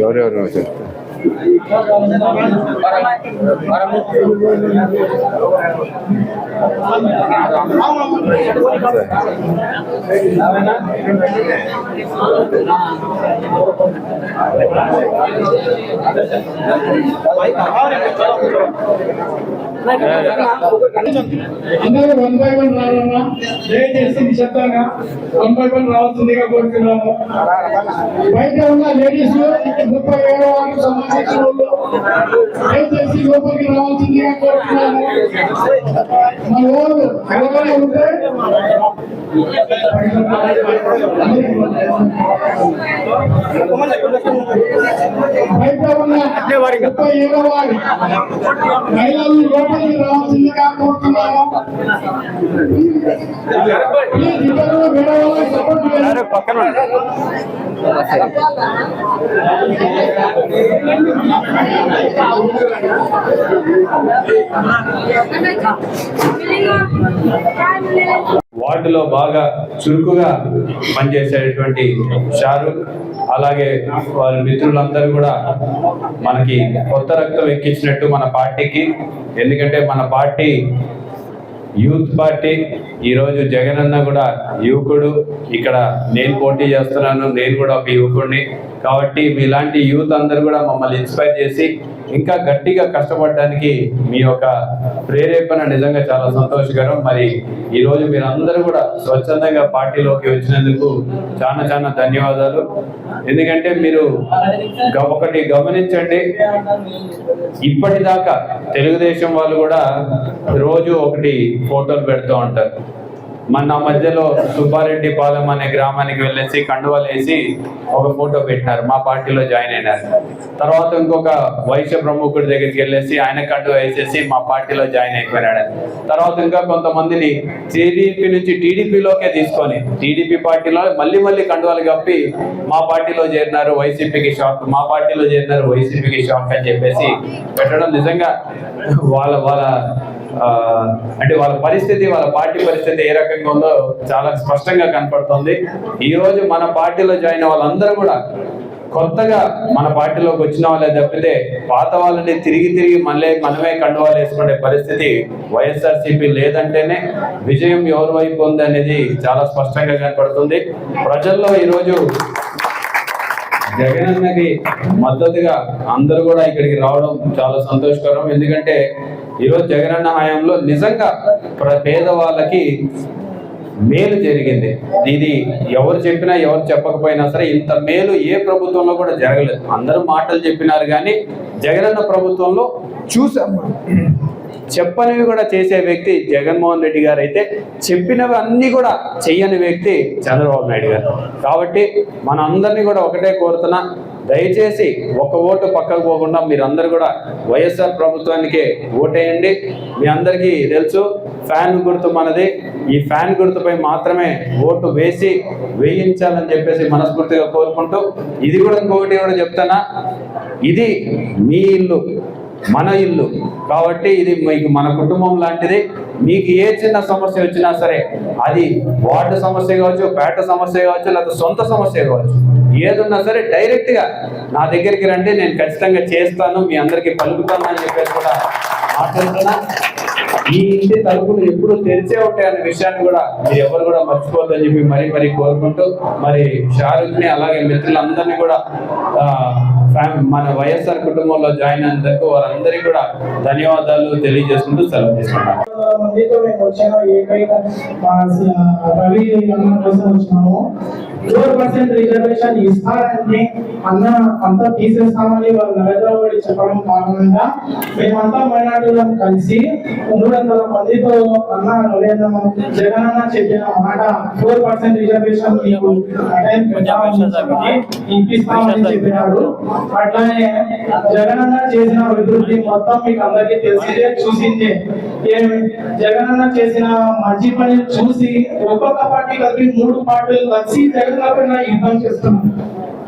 ఎవరెవరు చెప్తా అందరూ 1 by 1 రావాలన్నా దయచేసి నిశ్శబ్దంగా 1 by 1 రావాల్సిందిగా కోరుతున్నాము. బయట ఉన్న లేడీస్ 37 వారికి సంబంధించిన దయచేసి లోపలికి రావాల్సిందిగా కోరుతున్నాము. మన వాళ్ళు ఎవరైనా ఉంటే బయట ఉన్న 37 వారి మహిళలు లోపలికి రావాల్సిందిగా కోరుతున్నాము. పక్కన వార్డులో బాగా చురుకుగా పనిచేసేటువంటి షారూక్, అలాగే వాళ్ళ మిత్రులందరూ కూడా మనకి కొత్త రక్తం ఎక్కించినట్టు మన పార్టీకి. ఎందుకంటే మన పార్టీ యూత్ పార్టీ. ఈరోజు జగనన్న కూడా యువకుడు. ఇక్కడ నేను పోటీ చేస్తున్నాను, నేను కూడా ఒక యువకుడిని. కాబట్టి మీలాంటి యూత్ అందరూ కూడా మమ్మల్ని ఇన్స్పైర్ చేసి ఇంకా గట్టిగా కష్టపడడానికి మీ యొక్క ప్రేరేపణ నిజంగా చాలా సంతోషకరం. మరి ఈరోజు మీరందరూ కూడా స్వచ్ఛందంగా పార్టీలోకి వచ్చినందుకు చాలా చాలా ధన్యవాదాలు. ఎందుకంటే మీరు ఒకటి గమనించండి, ఇప్పటిదాకా తెలుగుదేశం వాళ్ళు కూడా రోజు ఒకటి ఫోటోలు పెడుతూ ఉంటారు. మన మధ్యలో సుబ్బారెడ్డి పాలెం అనే గ్రామానికి వెళ్ళేసి కండువాలు వేసి ఒక ఫోటో పెట్టినారు, మా పార్టీలో జాయిన్ అయినారు. తర్వాత ఇంకొక వైశ్య ప్రముఖుడి దగ్గరికి వెళ్ళేసి ఆయన కండువా వేసేసి మా పార్టీలో జాయిన్ అయిపోయినాడు. తర్వాత ఇంకా కొంతమందిని టీడీపీ నుంచి టీడీపీలోకే తీసుకొని టీడీపీ పార్టీలో మళ్ళీ కండువాలు కప్పి మా పార్టీలో చేరినారు, వైసీపీకి షాక్, మా పార్టీలో చేరినారు, వైసీపీకి షాక్ అని చెప్పేసి పెట్టడం నిజంగా వాళ్ళ అంటే వాళ్ళ పరిస్థితి, వాళ్ళ పార్టీ పరిస్థితి ఏ రకంగా ఉందో చాలా స్పష్టంగా కనపడుతుంది. ఈ రోజు మన పార్టీలో జాయిన్ వాళ్ళందరూ కూడా కొత్తగా మన పార్టీలోకి వచ్చిన వాళ్ళే తప్పితే పాత వాళ్ళని తిరిగి మనమే కండువాలు వేసుకునే పరిస్థితి వైఎస్ఆర్సీపీ లేదంటేనే విజయం ఎవరి వైపు ఉంది అనేది చాలా స్పష్టంగా కనపడుతుంది. ప్రజల్లో ఈరోజు జగనన్నకి మద్దతుగా అందరూ కూడా ఇక్కడికి రావడం చాలా సంతోషకరం. ఎందుకంటే ఈరోజు జగనన్న హయాంలో నిజంగా పేదవాళ్ళకి మేలు జరిగింది. ఇది ఎవరు చెప్పినా ఎవరు చెప్పకపోయినా సరే ఇంత మేలు ఏ ప్రభుత్వంలో కూడా జరగలేదు. అందరూ మాటలు చెప్పినారు కానీ జగనన్న ప్రభుత్వంలో చూసాం. చెప్పనివి కూడా చేసే వ్యక్తి జగన్మోహన్ రెడ్డి గారు అయితే చెప్పినవి అన్ని కూడా చెయ్యని వ్యక్తి చంద్రబాబు నాయుడు గారు. కాబట్టి మన అందరినీ కూడా ఒకటే కోరుతున్నా, దయచేసి ఒక ఓటు పక్కకు పోకుండా మీరందరూ కూడా వైఎస్ఆర్ ప్రభుత్వానికే ఓటేయండి. మీ అందరికీ తెలుసు ఫ్యాన్ గుర్తు మనది. ఈ ఫ్యాన్ గుర్తుపై మాత్రమే ఓటు వేయించాలని చెప్పేసి మనస్ఫూర్తిగా కోరుకుంటూ, ఇది కూడా ఇంకొకటి కూడా చెప్తానా, ఇది మీ ఇల్లు, మన ఇల్లు కాబట్టి ఇది మీకు మన కుటుంబం లాంటిది. మీకు ఏ చిన్న సమస్య వచ్చినా సరే, అది వార్డు సమస్య కావచ్చు, పేట సమస్య కావచ్చు, లేకపోతే సొంత సమస్య కావచ్చు, ఏదున్నా సరే డైరెక్ట్గా నా దగ్గరికి రండి, నేను ఖచ్చితంగా చేస్తాను, మీ అందరికీ పలుకుతాను అని చెప్పేసి కూడా మాట్లాడుతున్నా. ఈ ఇంటి తలుపులు ఎప్పుడు తెరిచే ఉంటాయన్న విషయాన్ని కూడా మీరు ఎవరు కూడా మర్చిపోవద్దని చెప్పి మరీ కోరుకుంటూ, మరి షారూక్ని అలాగే మిత్రులందరినీ కూడా మన వైఎస్ఆర్ కుటుంబంలో జాయిన్ అయినందుకు వారందరికీ కూడా ధన్యవాదాలు తెలియజేసుకుంటూ సెలవు తీసుకుంటాం. రిజర్వేషన్ ఇస్తారని అంతా తీసేస్తామని వాళ్ళు నరేంద్ర మోడీ చెప్పడం కారణంగా మేమంతా మైనార్టీలను కలిసి 300 మందితో జగనన్న చెప్పిన మాట 4% రిజర్వేషన్ ఇప్పిస్తామని చెప్పినాడు. అట్లానే జగనన్న చేసిన అభివృద్ధి మొత్తం మీకు అందరికీ తెలిసిందే, చూసిందే. జగనన్న చేసిన మంచి పని చూసి ఒక్కొక్క పార్టీ కలిపి 3 పార్టీలు కలిసి జగన్ పైన యుద్ధం చేస్తున్నాం.